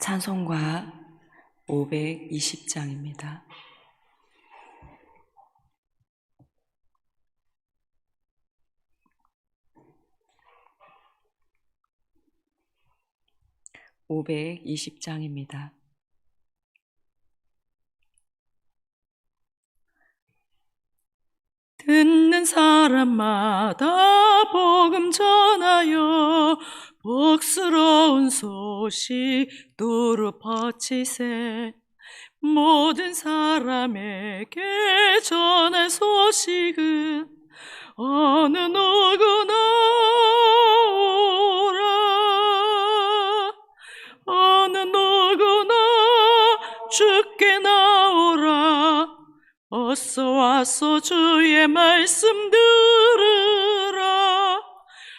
찬송가 520장입니다. (520장입니다) 듣는 사람마다 복음 전하여 복스러운 소식 두루 퍼치세. 모든 사람에게 전할 소식은 어느 누구나 오라. 어느 누구나 주께 나오라. 어서 와서 주의 말씀 들으라.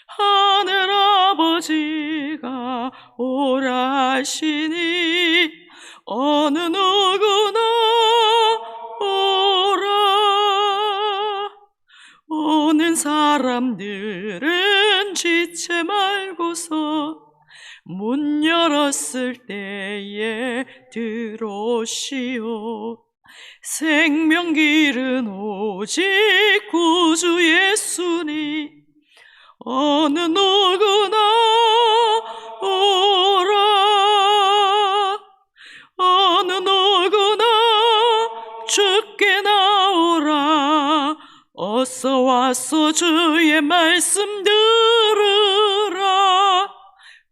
하늘 아버지가 오라 하시니 어느 누구나 오라. 오는 사람들은 지체 말고서 문 열었을 때에 들어오시오. 생명길은 오직 구주 예수니 어느 누구나 오라. 어느 누구나 주께 나오라. 어서 와서 주의 말씀 들으라.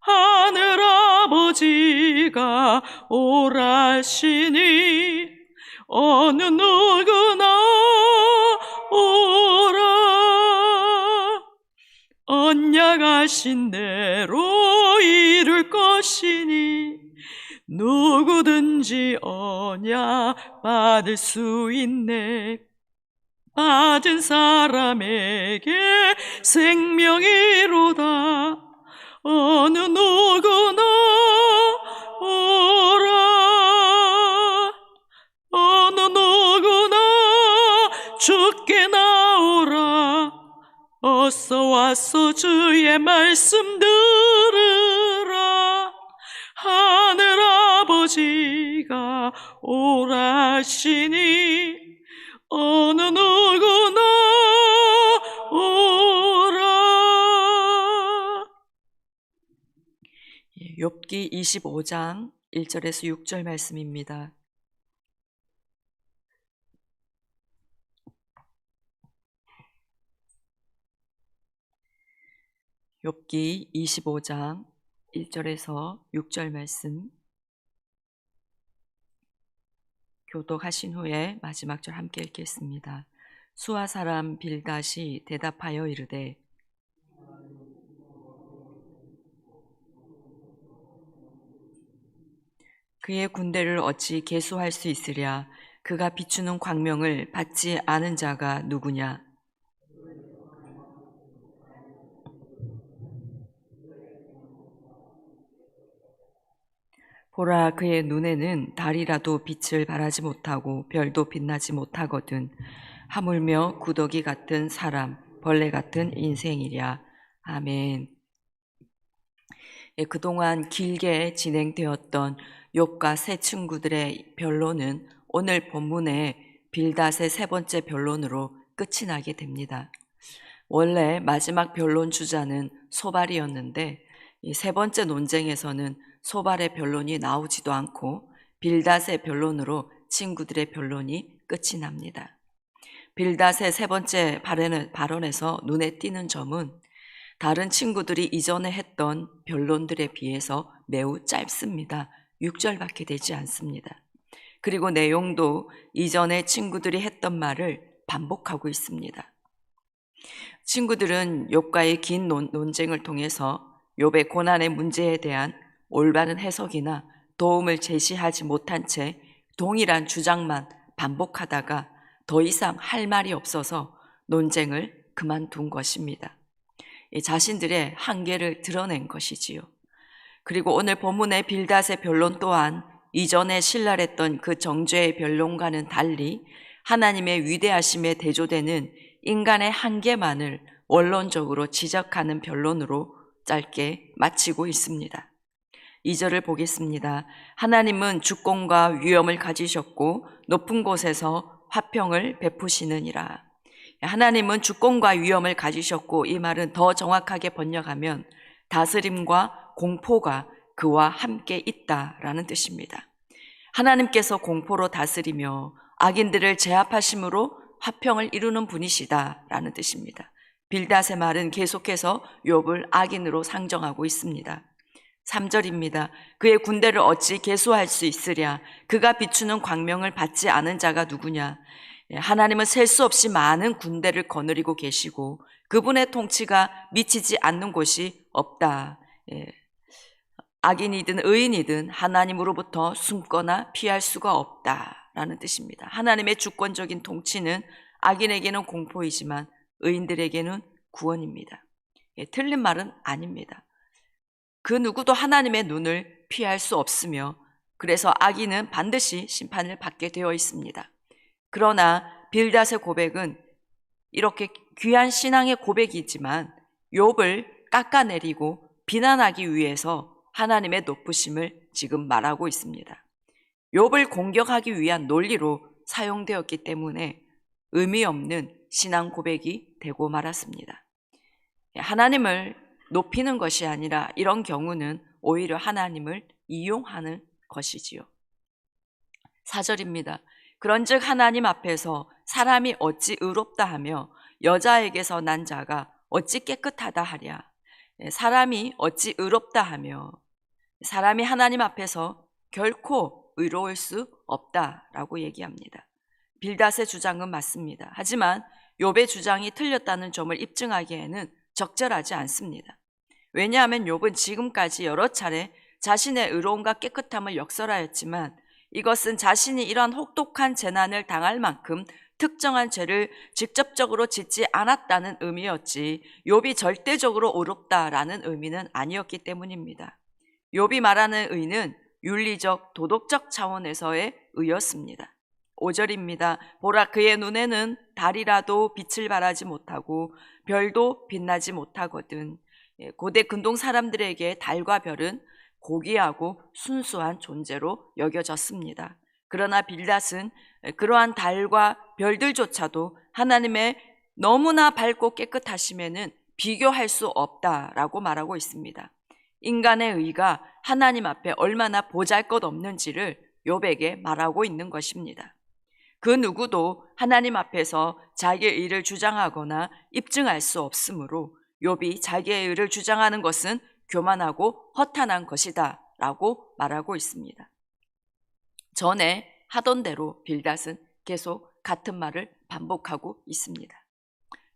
하늘 아버지가 오라 하시니 어느 누구나 오라. 언약하신 대로 이룰 것이니 누구든지 언약 받을 수 있네. 받은 사람에게 생명이로다. 어느 누구나 오라. 어느 누구나 주께 나오라. 어서 와서 주의 말씀 들으라. 하늘 아버지가 오라 하시니 어느 누구나 오라. 욥기 25장 1절에서 6절 말씀입니다. 욥기 25장 1절에서 6절 말씀 교독하신 후에 마지막 절 함께 읽겠습니다. 수아 사람 빌닷이 대답하여 이르되 그의 군대를 어찌 계수할 수 있으랴. 그가 비추는 광명을 받지 않은 자가 누구냐. 보라, 그의 눈에는 달이라도 빛을 발하지 못하고 별도 빛나지 못하거든. 하물며 구더기 같은 사람, 벌레 같은 인생이랴. 아멘. 그동안 길게 진행되었던 욥과 세 친구들의 변론은 오늘 본문의 빌닷의 세 번째 변론으로 끝이 나게 됩니다. 원래 마지막 변론 주자는 소발이었는데 이 세 번째 논쟁에서는 소발의 변론이 나오지도 않고 빌닷의 변론으로 친구들의 변론이 끝이 납니다. 빌닷의 세 번째 발언에서 눈에 띄는 점은 다른 친구들이 이전에 했던 변론들에 비해서 매우 짧습니다. 6절밖에 되지 않습니다. 그리고 내용도 이전에 친구들이 했던 말을 반복하고 있습니다. 친구들은 욥과의 긴 논쟁을 통해서 욥의 고난의 문제에 대한 올바른 해석이나 도움을 제시하지 못한 채 동일한 주장만 반복하다가 더 이상 할 말이 없어서 논쟁을 그만둔 것입니다. 자신들의 한계를 드러낸 것이지요. 그리고 오늘 본문의 빌닷의 변론 또한 이전에 신랄했던 그 정죄의 변론과는 달리 하나님의 위대하심에 대조되는 인간의 한계만을 원론적으로 지적하는 변론으로 짧게 마치고 있습니다. 2절을 보겠습니다. 하나님은 주권과 위엄을 가지셨고 높은 곳에서 화평을 베푸시느니라. 하나님은 주권과 위엄을 가지셨고, 이 말은 더 정확하게 번역하면 다스림과 공포가 그와 함께 있다라는 뜻입니다. 하나님께서 공포로 다스리며 악인들을 제압하심으로 화평을 이루는 분이시다라는 뜻입니다. 빌닷의 말은 계속해서 욥을 악인으로 상정하고 있습니다. 3절입니다. 그의 군대를 어찌 계수할 수 있으랴? 그가 비추는 광명을 받지 않은 자가 누구냐? 하나님은 셀 수 없이 많은 군대를 거느리고 계시고 그분의 통치가 미치지 않는 곳이 없다. 악인이든 의인이든 하나님으로부터 숨거나 피할 수가 없다라는 뜻입니다. 하나님의 주권적인 통치는 악인에게는 공포이지만 의인들에게는 구원입니다. 틀린 말은 아닙니다. 그 누구도 하나님의 눈을 피할 수 없으며 그래서 악인은 반드시 심판을 받게 되어 있습니다. 그러나 빌닷의 고백은 이렇게 귀한 신앙의 고백이지만 욥을 깎아내리고 비난하기 위해서 하나님의 높으심을 지금 말하고 있습니다. 욥을 공격하기 위한 논리로 사용되었기 때문에 의미 없는 신앙 고백이 되고 말았습니다. 하나님을 높이는 것이 아니라 이런 경우는 오히려 하나님을 이용하는 것이지요. 4절입니다. 그런즉 하나님 앞에서 사람이 어찌 의롭다 하며 여자에게서 난 자가 어찌 깨끗하다 하랴. 사람이 어찌 의롭다 하며, 사람이 하나님 앞에서 결코 의로울 수 없다라고 얘기합니다. 빌닷의 주장은 맞습니다. 하지만 욥의 주장이 틀렸다는 점을 입증하기에는 적절하지 않습니다. 왜냐하면 욥은 지금까지 여러 차례 자신의 의로움과 깨끗함을 역설하였지만 이것은 자신이 이러한 혹독한 재난을 당할 만큼 특정한 죄를 직접적으로 짓지 않았다는 의미였지 욥이 절대적으로 의롭다라는 의미는 아니었기 때문입니다. 욥이 말하는 의는 윤리적, 도덕적 차원에서의 의였습니다. 5절입니다. 보라, 그의 눈에는 달이라도 빛을 발하지 못하고 별도 빛나지 못하거든. 고대 근동 사람들에게 달과 별은 고귀하고 순수한 존재로 여겨졌습니다. 그러나 빌닷은 그러한 달과 별들조차도 하나님의 너무나 밝고 깨끗하심에는 비교할 수 없다라고 말하고 있습니다. 인간의 의가 하나님 앞에 얼마나 보잘것없는지를 욥에게 말하고 있는 것입니다. 그 누구도 하나님 앞에서 자기의 의를 주장하거나 입증할 수 없으므로 욥이 자기의 의를 주장하는 것은 교만하고 허탄한 것이다 라고 말하고 있습니다. 전에 하던 대로 빌닷은 계속 같은 말을 반복하고 있습니다.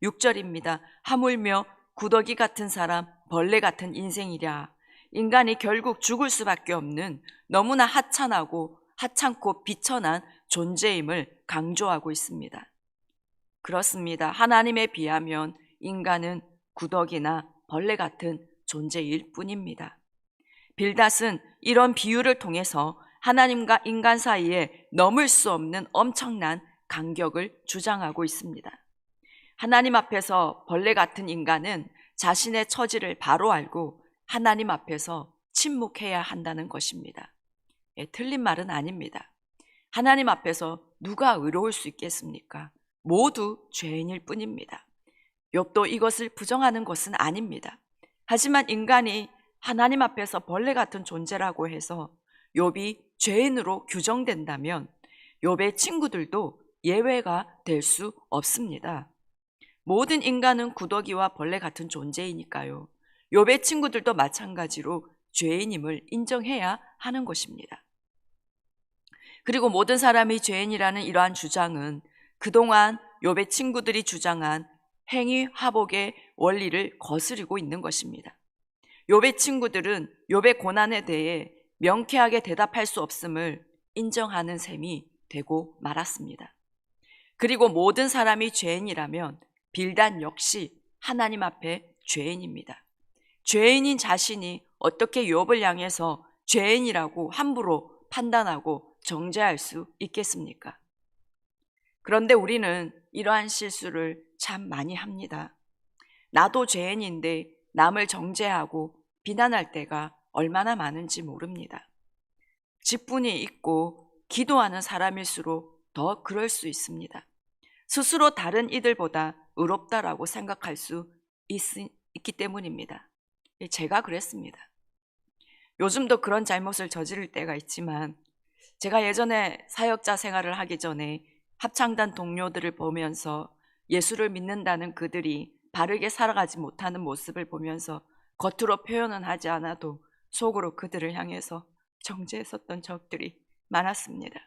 6절입니다. 하물며 구더기 같은 사람, 벌레 같은 인생이랴. 인간이 결국 죽을 수밖에 없는 너무나 하찮고 비천한 존재임을 강조하고 있습니다. 그렇습니다. 하나님에 비하면 인간은 구더기나 벌레 같은 존재일 뿐입니다. 빌닷은 이런 비유를 통해서 하나님과 인간 사이에 넘을 수 없는 엄청난 간격을 주장하고 있습니다. 하나님 앞에서 벌레 같은 인간은 자신의 처지를 바로 알고 하나님 앞에서 침묵해야 한다는 것입니다. 틀린 말은 아닙니다. 하나님 앞에서 누가 의로울 수 있겠습니까? 모두 죄인일 뿐입니다. 욥도 이것을 부정하는 것은 아닙니다. 하지만 인간이 하나님 앞에서 벌레 같은 존재라고 해서 욥이 죄인으로 규정된다면 욥의 친구들도 예외가 될 수 없습니다. 모든 인간은 구더기와 벌레 같은 존재이니까요. 욥의 친구들도 마찬가지로 죄인임을 인정해야 하는 것입니다. 그리고 모든 사람이 죄인이라는 이러한 주장은 그동안 욥의 친구들이 주장한 행위 화복의 원리를 거스르고 있는 것입니다. 욥의 친구들은 욥의 고난에 대해 명쾌하게 대답할 수 없음을 인정하는 셈이 되고 말았습니다. 그리고 모든 사람이 죄인이라면 빌닷 역시 하나님 앞에 죄인입니다. 죄인인 자신이 어떻게 욥을 향해서 죄인이라고 함부로 판단하고 정죄할 수 있겠습니까? 그런데 우리는 이러한 실수를 참 많이 합니다. 나도 죄인인데 남을 정죄하고 비난할 때가 얼마나 많은지 모릅니다. 직분이 있고 기도하는 사람일수록 더 그럴 수 있습니다. 스스로 다른 이들보다 의롭다라고 생각할 수 있기 때문입니다. 제가 그랬습니다. 요즘도 그런 잘못을 저지를 때가 있지만 제가 예전에 사역자 생활을 하기 전에 합창단 동료들을 보면서 예수를 믿는다는 그들이 바르게 살아가지 못하는 모습을 보면서 겉으로 표현은 하지 않아도 속으로 그들을 향해서 정죄했었던 적들이 많았습니다.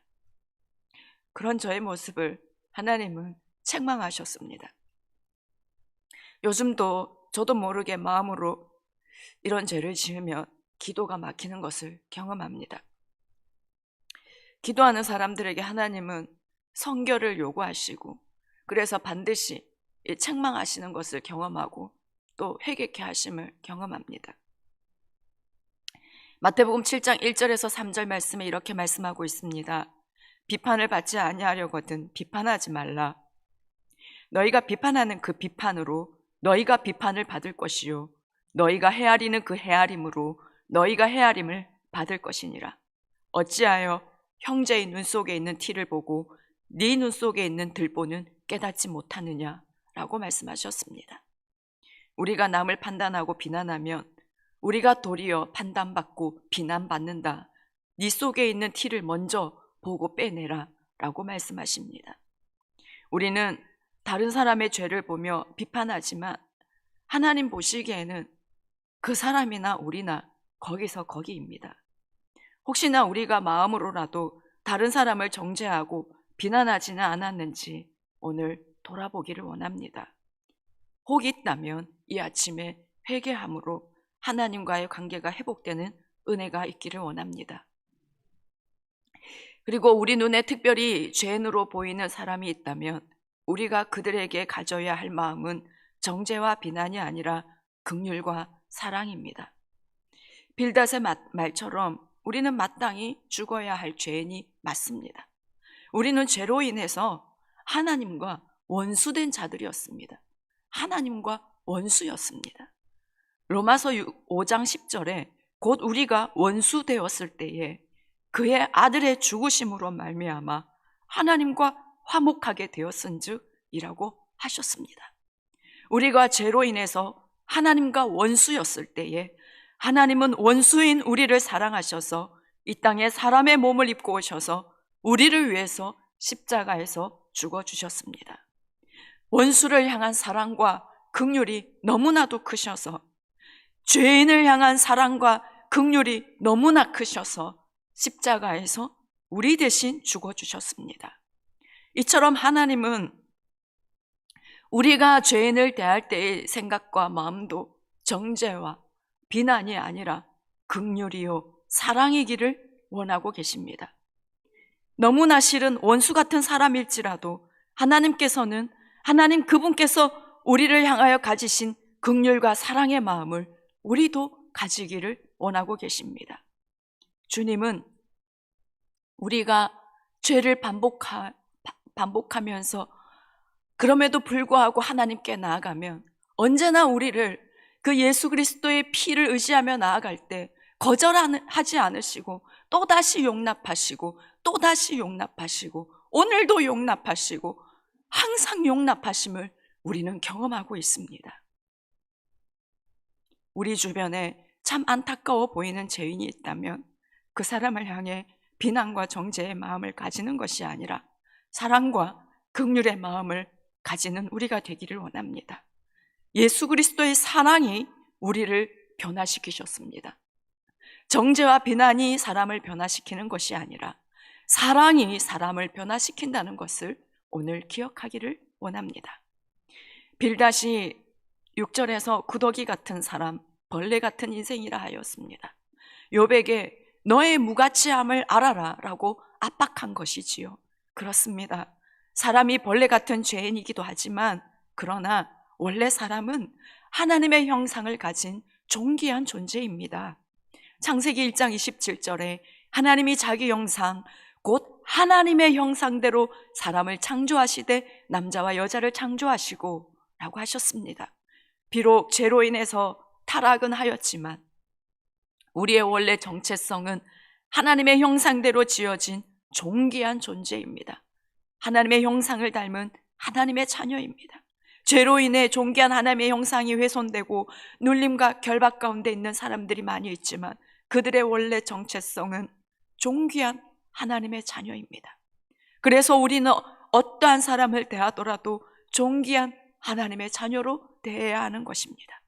그런 저의 모습을 하나님은 책망하셨습니다. 요즘도 저도 모르게 마음으로 이런 죄를 지으면 기도가 막히는 것을 경험합니다. 기도하는 사람들에게 하나님은 성결을 요구하시고 그래서 반드시 책망하시는 것을 경험하고 또 회개케 하심을 경험합니다. 마태복음 7장 1절에서 3절 말씀에 이렇게 말씀하고 있습니다. 비판을 받지 아니하려거든 비판하지 말라. 너희가 비판하는 그 비판으로 너희가 비판을 받을 것이요 너희가 헤아리는 그 헤아림으로 너희가 헤아림을 받을 것이니라. 어찌하여 형제의 눈 속에 있는 티를 보고 네 눈 속에 있는 들보는 깨닫지 못하느냐라고 말씀하셨습니다. 우리가 남을 판단하고 비난하면 우리가 도리어 판단받고 비난받는다. 네 속에 있는 티를 먼저 보고 빼내라 라고 말씀하십니다. 우리는 다른 사람의 죄를 보며 비판하지만 하나님 보시기에는 그 사람이나 우리나 거기서 거기입니다. 혹시나 우리가 마음으로라도 다른 사람을 정죄하고 비난하지는 않았는지 오늘 돌아보기를 원합니다. 혹 있다면 이 아침에 회개함으로 하나님과의 관계가 회복되는 은혜가 있기를 원합니다. 그리고 우리 눈에 특별히 죄인으로 보이는 사람이 있다면 우리가 그들에게 가져야 할 마음은 정죄와 비난이 아니라 긍휼과 사랑입니다. 빌닷의 말처럼 우리는 마땅히 죽어야 할 죄인이 맞습니다. 우리는 죄로 인해서 하나님과 원수된 자들이었습니다. 하나님과 원수였습니다. 로마서 5장 10절에 곧 우리가 원수 되었을 때에 그의 아들의 죽으심으로 말미암아 하나님과 화목하게 되었은즉이라고 하셨습니다. 우리가 죄로 인해서 하나님과 원수였을 때에 하나님은 원수인 우리를 사랑하셔서 이 땅에 사람의 몸을 입고 오셔서 우리를 위해서 십자가에서 죽어주셨습니다. 원수를 향한 사랑과 긍휼이 너무나도 크셔서 죄인을 향한 사랑과 긍휼이 너무나 크셔서 십자가에서 우리 대신 죽어주셨습니다. 이처럼 하나님은 우리가 죄인을 대할 때의 생각과 마음도 정죄와 비난이 아니라 긍휼이요 사랑이기를 원하고 계십니다. 너무나 싫은 원수 같은 사람일지라도 하나님께서는 하나님 그분께서 우리를 향하여 가지신 긍휼과 사랑의 마음을 우리도 가지기를 원하고 계십니다. 주님은 우리가 죄를 반복하면서 그럼에도 불구하고 하나님께 나아가면 언제나 우리를 그 예수 그리스도의 피를 의지하며 나아갈 때 거절하지 않으시고 또다시 용납하시고 또다시 용납하시고 오늘도 용납하시고 항상 용납하심을 우리는 경험하고 있습니다. 우리 주변에 참 안타까워 보이는 죄인이 있다면 그 사람을 향해 비난과 정죄의 마음을 가지는 것이 아니라 사랑과 긍휼의 마음을 가지는 우리가 되기를 원합니다. 예수 그리스도의 사랑이 우리를 변화시키셨습니다. 정죄와 비난이 사람을 변화시키는 것이 아니라 사랑이 사람을 변화시킨다는 것을 오늘 기억하기를 원합니다. 빌닷이 6절에서 구더기 같은 사람, 벌레 같은 인생이라 하였습니다. 욥에게 너의 무가치함을 알아라 라고 압박한 것이지요. 그렇습니다. 사람이 벌레 같은 죄인이기도 하지만 그러나 원래 사람은 하나님의 형상을 가진 존귀한 존재입니다. 창세기 1장 27절에 하나님이 자기 형상 곧 하나님의 형상대로 사람을 창조하시되 남자와 여자를 창조하시고 라고 하셨습니다. 비록 죄로 인해서 타락은 하였지만 우리의 원래 정체성은 하나님의 형상대로 지어진 존귀한 존재입니다. 하나님의 형상을 닮은 하나님의 자녀입니다. 죄로 인해 존귀한 하나님의 형상이 훼손되고 눌림과 결박 가운데 있는 사람들이 많이 있지만 그들의 원래 정체성은 존귀한 하나님의 자녀입니다. 그래서 우리는 어떠한 사람을 대하더라도 존귀한 하나님의 자녀로 대해야 하는 것입니다.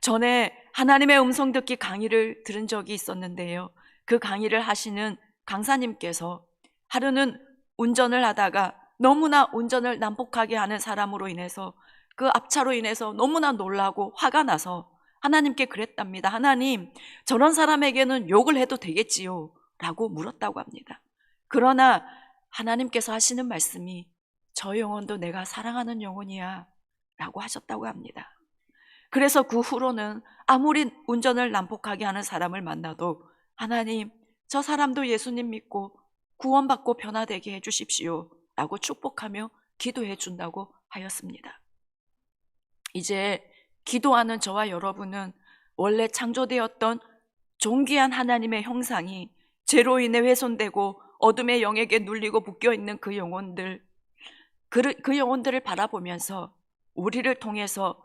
전에 하나님의 음성 듣기 강의를 들은 적이 있었는데요, 그 강의를 하시는 강사님께서 하루는 운전을 하다가 너무나 운전을 난폭하게 하는 사람으로 인해서 그 앞차로 인해서 너무나 놀라고 화가 나서 하나님께 그랬답니다. 하나님, 저런 사람에게는 욕을 해도 되겠지요? 라고 물었다고 합니다. 그러나 하나님께서 하시는 말씀이 저 영혼도 내가 사랑하는 영혼이야 라고 하셨다고 합니다. 그래서 그 후로는 아무리 운전을 난폭하게 하는 사람을 만나도 하나님, 저 사람도 예수님 믿고 구원받고 변화되게 해주십시오 라고 축복하며 기도해 준다고 하였습니다. 이제 기도하는 저와 여러분은 원래 창조되었던 존귀한 하나님의 형상이 죄로 인해 훼손되고 어둠의 영에게 눌리고 묶여있는 그 영혼들을 바라보면서 우리를 통해서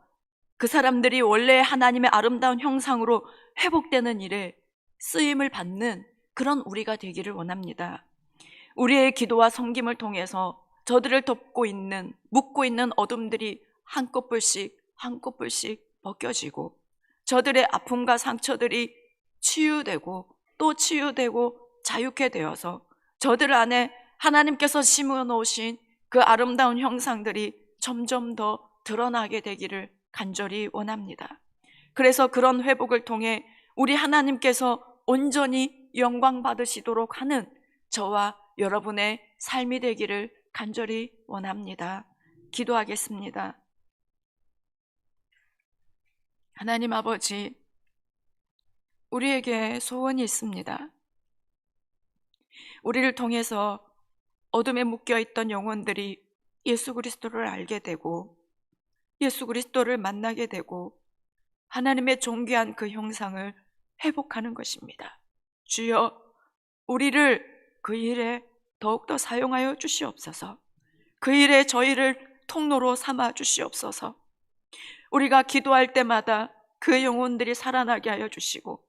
그 사람들이 원래 하나님의 아름다운 형상으로 회복되는 일에 쓰임을 받는 그런 우리가 되기를 원합니다. 우리의 기도와 섬김을 통해서 저들을 덮고 있는, 묶고 있는 어둠들이 한꺼풀씩 벗겨지고 저들의 아픔과 상처들이 치유되고 또 치유되고 자유케 되어서 저들 안에 하나님께서 심어 놓으신 그 아름다운 형상들이 점점 더 드러나게 되기를 간절히 원합니다. 그래서 그런 회복을 통해 우리 하나님께서 온전히 영광 받으시도록 하는 저와 여러분의 삶이 되기를 간절히 원합니다. 기도하겠습니다. 하나님 아버지, 우리에게 소원이 있습니다. 우리를 통해서 어둠에 묶여있던 영혼들이 예수 그리스도를 알게 되고 예수 그리스도를 만나게 되고 하나님의 존귀한 그 형상을 회복하는 것입니다. 주여, 우리를 그 일에 더욱더 사용하여 주시옵소서. 그 일에 저희를 통로로 삼아 주시옵소서. 우리가 기도할 때마다 그 영혼들이 살아나게 하여 주시고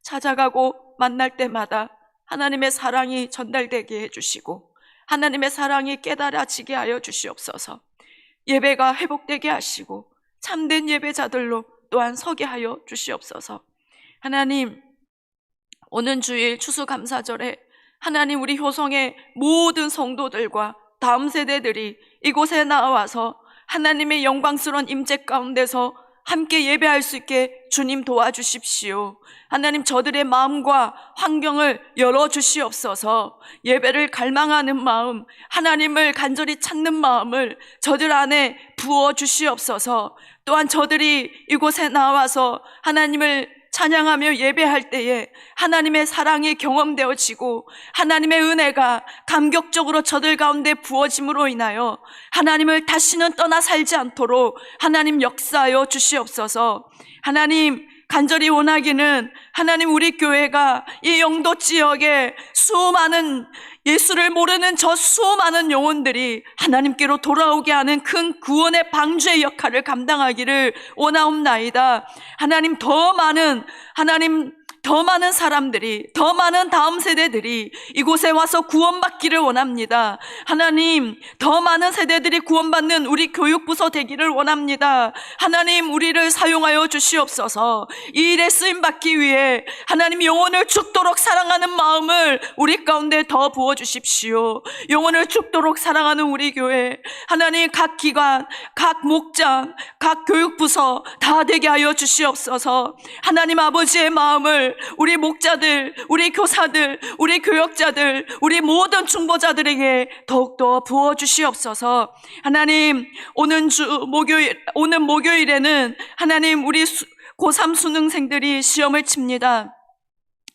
찾아가고 만날 때마다 하나님의 사랑이 전달되게 해주시고 하나님의 사랑이 깨달아지게 하여 주시옵소서. 예배가 회복되게 하시고 참된 예배자들로 또한 서게 하여 주시옵소서. 하나님, 오는 주일 추수감사절에 하나님, 우리 효성의 모든 성도들과 다음 세대들이 이곳에 나와서 하나님의 영광스러운 임재 가운데서 함께 예배할 수 있게 주님 도와주십시오. 하나님, 저들의 마음과 환경을 열어주시옵소서. 예배를 갈망하는 마음, 하나님을 간절히 찾는 마음을 저들 안에 부어주시옵소서. 또한 저들이 이곳에 나와서 하나님을 찬양하며 예배할 때에 하나님의 사랑이 경험되어지고 하나님의 은혜가 감격적으로 저들 가운데 부어짐으로 인하여 하나님을 다시는 떠나 살지 않도록 하나님 역사하여 주시옵소서. 하나님, 간절히 원하기는 하나님, 우리 교회가 이 영도 지역에 수많은 예수를 모르는 저 수많은 영혼들이 하나님께로 돌아오게 하는 큰 구원의 방주의 역할을 감당하기를 원하옵나이다. 하나님, 더 많은 사람들이, 더 많은 다음 세대들이 이곳에 와서 구원받기를 원합니다. 하나님, 더 많은 세대들이 구원받는 우리 교육부서 되기를 원합니다. 하나님, 우리를 사용하여 주시옵소서. 이 일에 쓰임받기 위해 하나님, 영혼을 죽도록 사랑하는 마음을 우리 가운데 더 부어주십시오. 영혼을 죽도록 사랑하는 우리 교회, 하나님, 각 기관, 각 목장, 각 교육부서 다 되게 하여 주시옵소서. 하나님 아버지의 마음을 우리 목자들, 우리 교사들, 우리 교역자들, 우리 모든 중보자들에게 더욱더 부어주시옵소서. 하나님, 오는 목요일에는 하나님, 우리 고3 수능생들이 시험을 칩니다.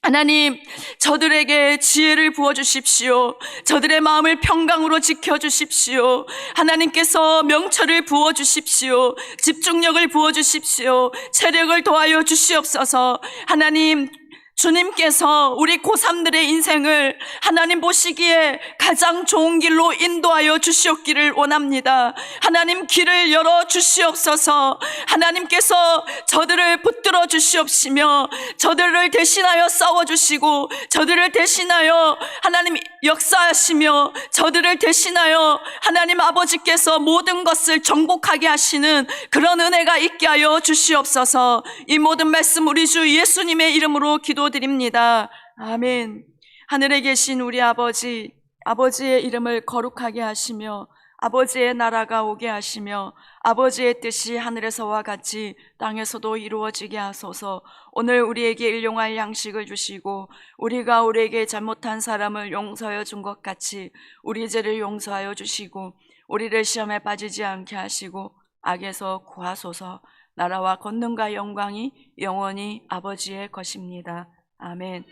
하나님, 저들에게 지혜를 부어주십시오. 저들의 마음을 평강으로 지켜주십시오. 하나님께서 명철을 부어주십시오. 집중력을 부어주십시오. 체력을 더하여 주시옵소서. 하나님, 주님께서 우리 고3들의 인생을 하나님 보시기에 가장 좋은 길로 인도하여 주시옵기를 원합니다. 하나님 길을 열어 주시옵소서. 하나님께서 저들을 붙들어 주시옵시며 저들을 대신하여 싸워주시고 저들을 대신하여 하나님 역사하시며 저들을 대신하여 하나님 아버지께서 모든 것을 정복하게 하시는 그런 은혜가 있게 하여 주시옵소서. 이 모든 말씀 우리 주 예수님의 이름으로 기도드립니다. 아멘. 하늘에 계신 우리 아버지, 아버지의 이름을 거룩하게 하시며 아버지의 나라가 오게 하시며 아버지의 뜻이 하늘에서와 같이 땅에서도 이루어지게 하소서. 오늘 우리에게 일용할 양식을 주시고 우리가 우리에게 잘못한 사람을 용서하여 준 것 같이 우리 죄를 용서하여 주시고 우리를 시험에 빠지지 않게 하시고 악에서 구하소서. 나라와 권능과 영광이 영원히 아버지의 것입니다. 아멘.